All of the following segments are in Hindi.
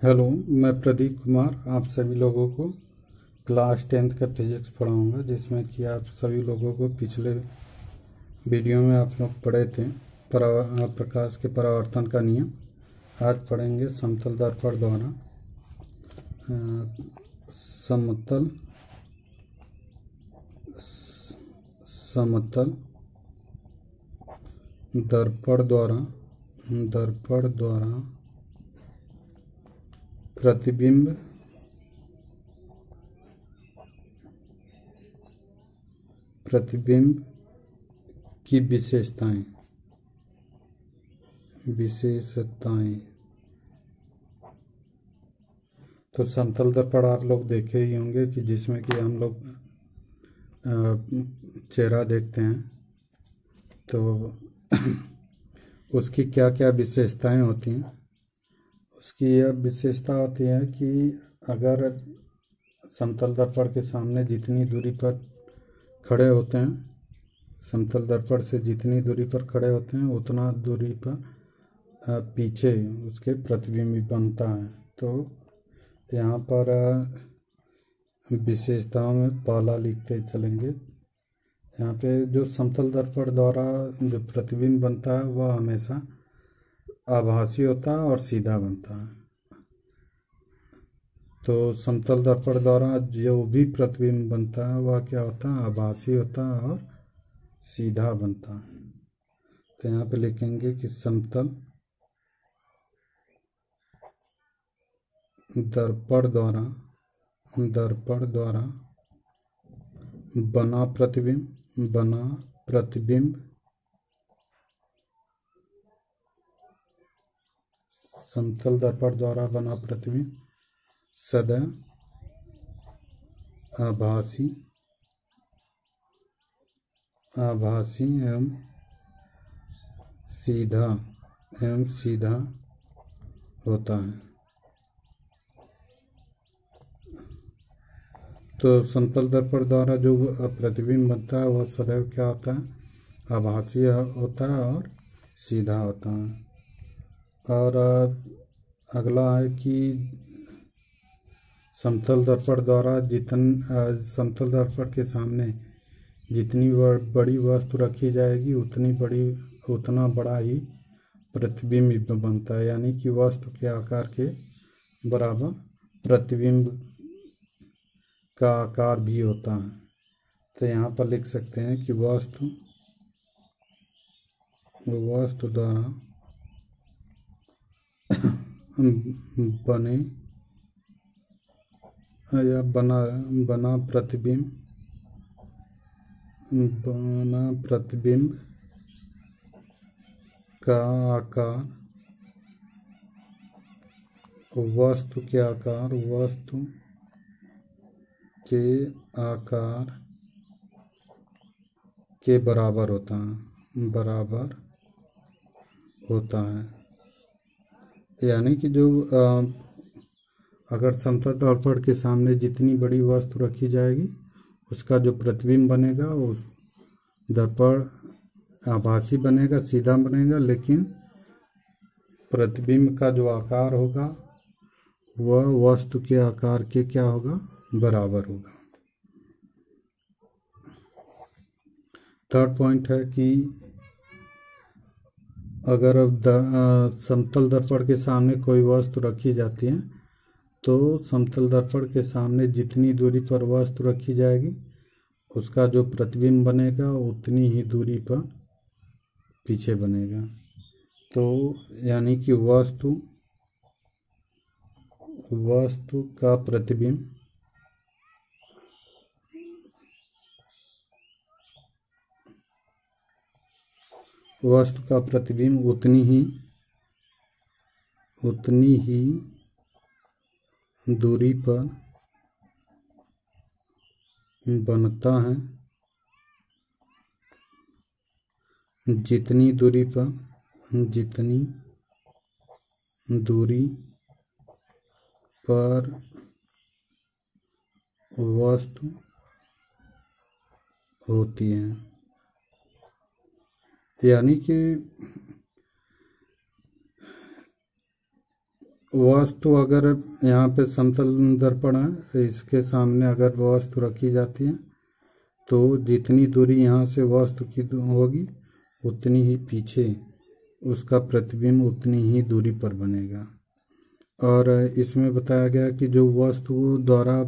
हेलो, मैं प्रदीप कुमार आप सभी लोगों को क्लास 10th का फिजिक्स पढ़ाऊंगा, जिसमें कि आप सभी लोगों को पिछले वीडियो में आप लोग पढ़े थे प्रकाश के परावर्तन का नियम। आज पढ़ेंगे समतल दर्पण द्वारा समतल समतल दर्पण द्वारा प्रतिबिंब की विशेषताएं। तो समतल दर्पण आप लोग देखे ही होंगे कि जिसमें कि हम लोग चेहरा देखते हैं, तो उसकी क्या क्या विशेषताएं होती हैं। उसकी यह विशेषता होती है कि अगर समतल दर्पण के सामने जितनी दूरी पर खड़े होते हैं, समतल दर्पण से जितनी दूरी पर खड़े होते हैं उतना दूरी पर पीछे उसके प्रतिबिंब बनता है। तो यहाँ पर विशेषताओं में पहला लिखते चलेंगे। यहाँ पे जो समतल दर्पण द्वारा जो प्रतिबिंब बनता है वह हमेशा आभासी होता है और सीधा बनता है। तो समतल दर्पण द्वारा जो भी प्रतिबिंब बनता है वह क्या होता है, आभासी होता है और सीधा बनता है। तो यहाँ पे लिखेंगे कि समतल दर्पण द्वारा बना प्रतिबिंब समतल दर्पण द्वारा बना प्रतिबिंब सदैव आभासी एवं सीधा होता है। तो समतल दर्पण द्वारा जो प्रतिबिंब बनता है वह सदैव क्या होता है, आभासी होता है और सीधा होता है। और अगला है कि समतल दर्पण के सामने जितनी बड़ी वस्तु रखी जाएगी उतना बड़ा ही प्रतिबिंब बनता है, यानी कि वस्तु के आकार के बराबर प्रतिबिंब का आकार भी होता है। तो यहाँ पर लिख सकते हैं कि वस्तु द्वारा बना प्रतिबिंब का आकार वस्तु के आकार के बराबर होता है। यानी कि जो अगर समतल दर्पण के सामने जितनी बड़ी वस्तु रखी जाएगी उसका जो प्रतिबिंब बनेगा उस दर्पण आभासी बनेगा, सीधा बनेगा, लेकिन प्रतिबिंब का जो आकार होगा वह वस्तु के आकार के क्या होगा, बराबर होगा। थर्ड पॉइंट है कि अगर समतल दर्पण के सामने कोई वस्तु रखी जाती है तो समतल दर्पण के सामने जितनी दूरी पर वस्तु रखी जाएगी उसका जो प्रतिबिंब बनेगा उतनी ही दूरी पर पीछे बनेगा। तो यानी कि वस्तु का प्रतिबिंब उतनी ही दूरी पर बनता है जितनी दूरी पर वस्तु होती है। यानी कि वस्तु अगर यहाँ पे समतल दर्पण है, इसके सामने अगर वस्तु रखी जाती है तो जितनी दूरी यहाँ से वस्तु की होगी उतनी ही पीछे उसका प्रतिबिंब उतनी ही दूरी पर बनेगा। और इसमें बताया गया कि जो वस्तु द्वारा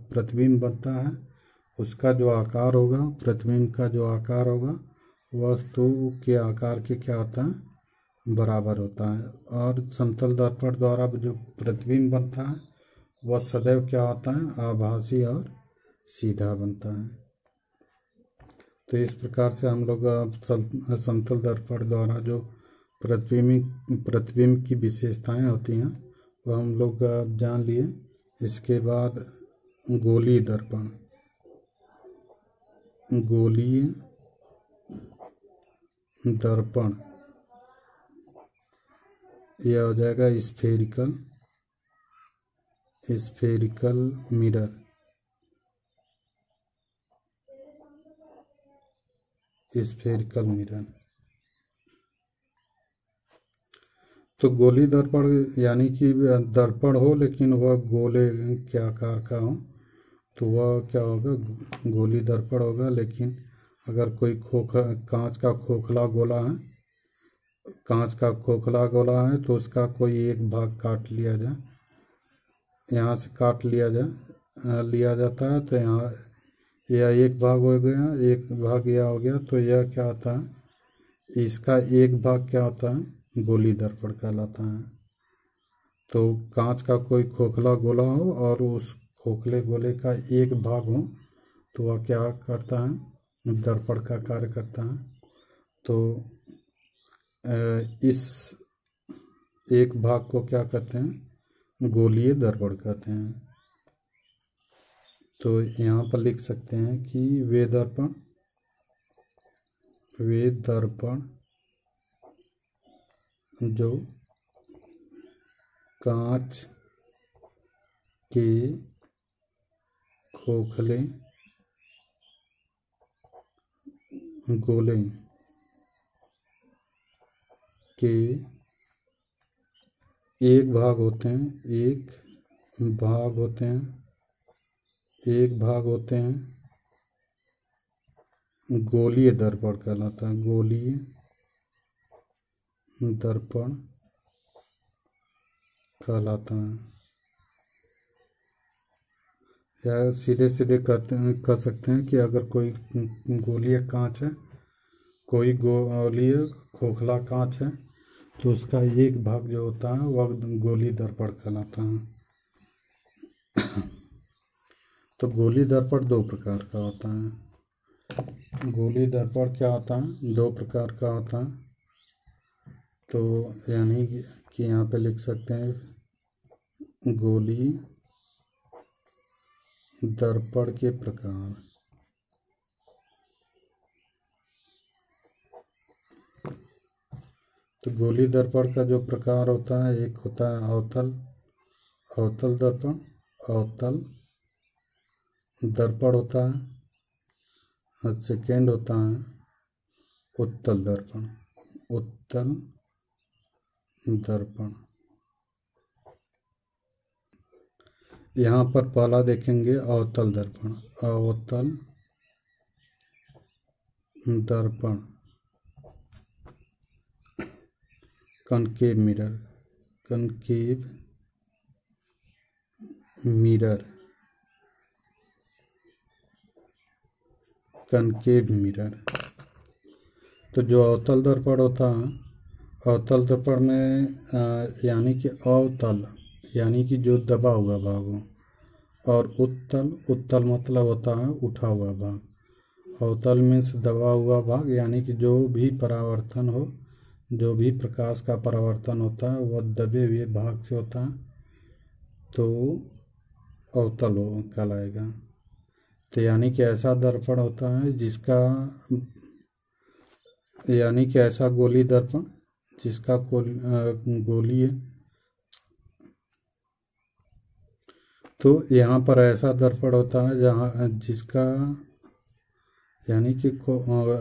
प्रतिबिंब बनता है उसका जो आकार होगा, प्रतिबिंब का जो आकार होगा वस्तु के आकार के क्या होता है, बराबर होता है। और समतल दर्पण द्वारा जो प्रतिबिंब बनता है वह सदैव क्या होता है, आभासी और सीधा बनता है। तो इस प्रकार से हम लोग समतल दर्पण द्वारा जो प्रतिबिंब की विशेषताएं होती हैं वह हम लोग जान लिए। इसके बाद गोलीय दर्पण, गोलीय दर्पण यह हो जाएगा स्फेरिकल मिरर। स्फेरिकल मिरर तो गोली दर्पण यानी कि दर्पण हो लेकिन वह गोले के आकार का हो तो वह क्या होगा, गोली दर्पण होगा। लेकिन अगर कोई कांच का खोखला गोला है तो उसका कोई एक भाग काट लिया जाए, यहाँ से काट लिया जाता है तो यहाँ यह एक भाग हो गया, एक भाग यह हो गया, तो यह क्या होता है, इसका एक भाग क्या होता है, गोली दर्पण कहलाता है। तो कांच का कोई खोखला गोला हो और उस खोखले गोले का एक भाग हो तो वह क्या करता है, दर्पण का कार्य करता है। तो इस एक भाग को क्या कहते हैं, गोलीय दर्पण कहते हैं। तो यहाँ पर लिख सकते हैं कि वे दर्पण जो कांच के खोखले गोले के एक भाग होते हैं गोलीय दर्पण कहलाता है, गोलीय दर्पण कहलाता है। या सीधे कह सकते हैं कि अगर कोई गोलीय कांच है, कोई गोलीय खोखला कांच है तो उसका एक भाग जो होता है वह गोली दर्पण कहलाता है। तो गोली दर्पण दो प्रकार का होता है। गोली दर्पण क्या होता है, दो प्रकार का होता है। तो यानी कि यहाँ पे लिख सकते हैं गोली दर्पण के प्रकार। तो गोली दर्पण का जो प्रकार होता है, एक होता है अवतल दर्पण, अवतल दर्पण होता है, और सेकेंड होता है उत्तल दर्पण, उत्तल दर्पण। यहाँ पर पहला देखेंगे अवतल दर्पण। अवतल दर्पण concave mirror, concave mirror, concave mirror. तो जो अवतल दर्पण होता है, अवतल दर्पण में यानी कि अवतल यानी कि जो दबा हुआ भाग हो, और उत्तल मतलब होता है उठा हुआ भाग। अवतल में से दबा हुआ भाग यानी कि जो भी परावर्तन हो, जो भी प्रकाश का परावर्तन होता है वह दबे हुए भाग से होता है तो अवतल कहलाएगा। तो यानी कि ऐसा दर्पण होता है जिसका, यानी कि ऐसा गोली दर्पण जिसका गोली है। तो यहाँ पर ऐसा दर्पण होता है जहाँ जिसका यानी कि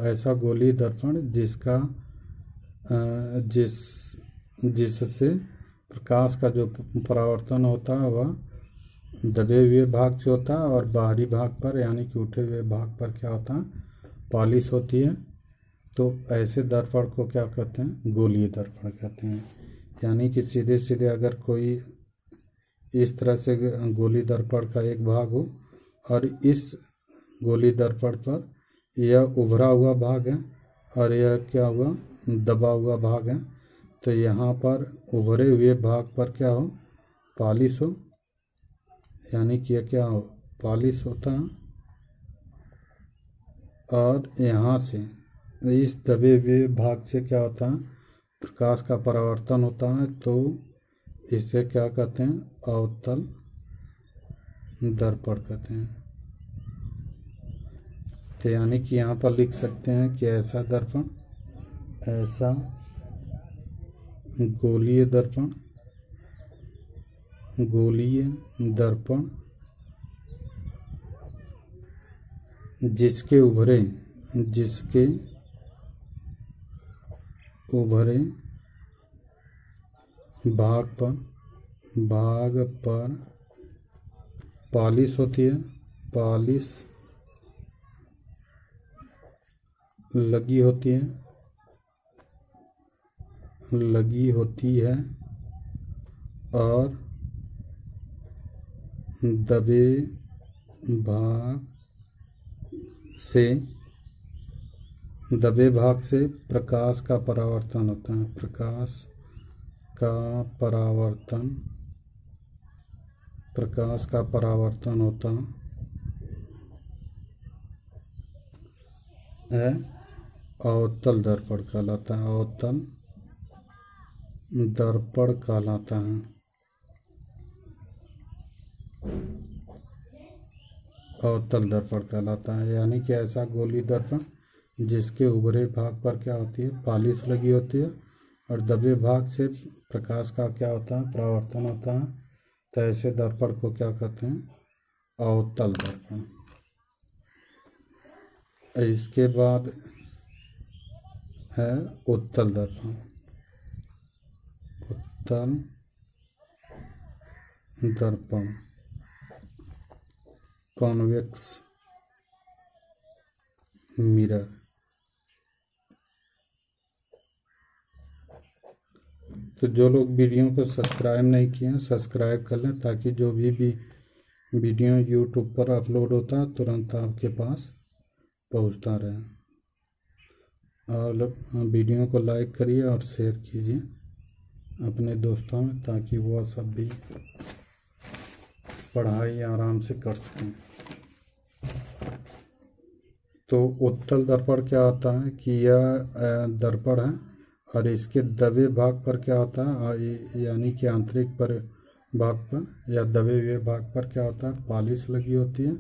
ऐसा गोली दर्पण जिसका जिससे प्रकाश का जो परावर्तन होता है वह दबे हुए भाग से होता है, और बाहरी भाग पर यानी कि उठे हुए भाग पर क्या होता है, पॉलिश होती है। तो ऐसे दर्पण को क्या कहते हैं, गोलीय दर्पण कहते हैं। यानी कि सीधे सीधे अगर कोई इस तरह से गोली दर्पण का एक भाग हो और इस गोली दर्पण पर यह उभरा हुआ भाग है और यह क्या हुआ, दबा हुआ भाग है, तो यहाँ पर उभरे हुए भाग पर क्या हो, पॉलिश हो, यानी कि यह क्या हो, पॉलिश होता है। और यहाँ से इस दबे हुए भाग से क्या होता है, प्रकाश का परावर्तन होता है, तो इसे क्या कहते हैं, अवतल दर्पण कहते हैं। तो यानी कि यहाँ पर लिख सकते हैं कि ऐसा दर्पण, ऐसा गोलीय दर्पण, गोलीय दर्पण जिसके उभरे भाग पर पॉलिश होती है, पॉलिश लगी होती है और दबे भाग से प्रकाश का परावर्तन होता है, प्रकाश का परावर्तन होता है, अवतल दर्पण कहलाता है, अवतल दर्पण कहलाता है। अवतल दर्पण कहलाता है, यानी कि ऐसा गोली दर्पण जिसके उभरे भाग पर क्या होती है, पॉलिश लगी होती है और दबे भाग से प्रकाश का क्या होता है, परावर्तन होता है। तो ऐसे दर्पण को क्या कहते हैं, अवतल दर्पण। इसके बाद है उत्तल दर्पण। उत्तल दर्पण, कॉन्वेक्स मिरर। तो जो लोग वीडियो को सब्सक्राइब नहीं किए हैं, सब्सक्राइब कर लें, ताकि जो भी वीडियो यूट्यूब पर अपलोड होता है तुरंत आपके पास पहुंचता रहे। और वीडियो को लाइक करिए और शेयर कीजिए अपने दोस्तों में, ताकि वह सब भी पढ़ाई आराम से कर सकें। तो उत्तल दर्पण क्या होता है कि यह दर्पण है और इसके दबे भाग पर क्या होता है, यानी कि आंतरिक पर भाग पर या दबे हुए भाग पर क्या होता है, पॉलिश लगी होती है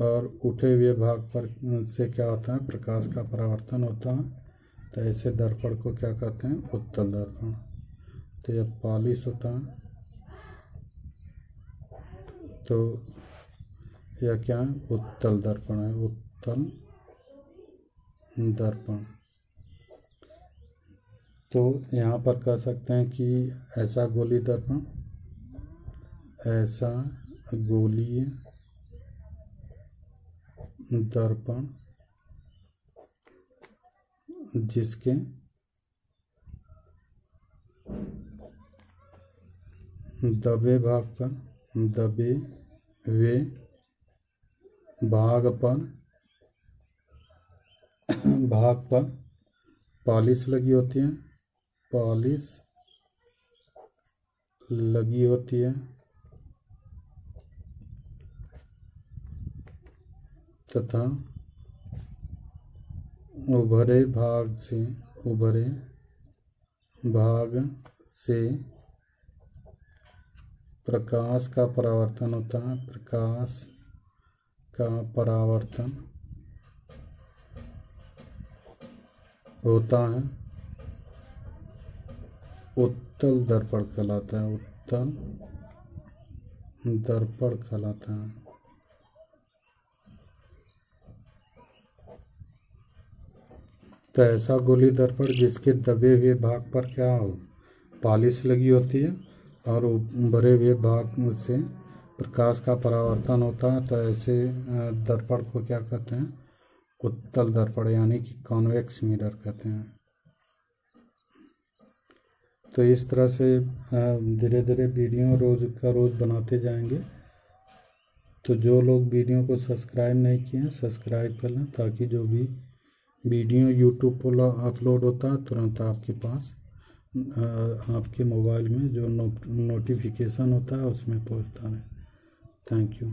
और उठे हुए भाग पर से क्या होता है, प्रकाश का परावर्तन होता है। तो ऐसे दर्पण को क्या कहते हैं, उत्तल दर्पण। तो यह पॉलिश होता है, तो यह क्या है, उत्तल दर्पण है, उत्तल दर्पण। तो यहाँ पर कह सकते हैं कि ऐसा गोली दर्पण, ऐसा गोलीय दर्पण जिसके दबे हुए भाग पर पॉलिश लगी होती है, पॉलिश लगी होती है तथा उभरे भाग से प्रकाश का परावर्तन होता है, प्रकाश का परावर्तन होता है, उत्तल दर्पण कहलाता है, उत्तल दर्पण कहलाता है। तो ऐसा गोली दर्पण जिसके दबे हुए भाग पर क्या हो, पॉलिश लगी होती है और भरे हुए भाग से प्रकाश का परावर्तन होता है। तो ऐसे दर्पण को क्या कहते हैं? उत्तल दर्पण यानी कि कॉन्वेक्स मिरर कहते हैं। तो इस तरह से धीरे धीरे वीडियो रोज़ का रोज़ बनाते जाएंगे। तो जो लोग वीडियो को सब्सक्राइब नहीं किए हैं सब्सक्राइब कर लें, ताकि जो भी वीडियो यूट्यूब पर अपलोड होता है तुरंत आपके पास आपके मोबाइल में जो नोटिफिकेशन होता है उसमें पहुंचता है। Thank you.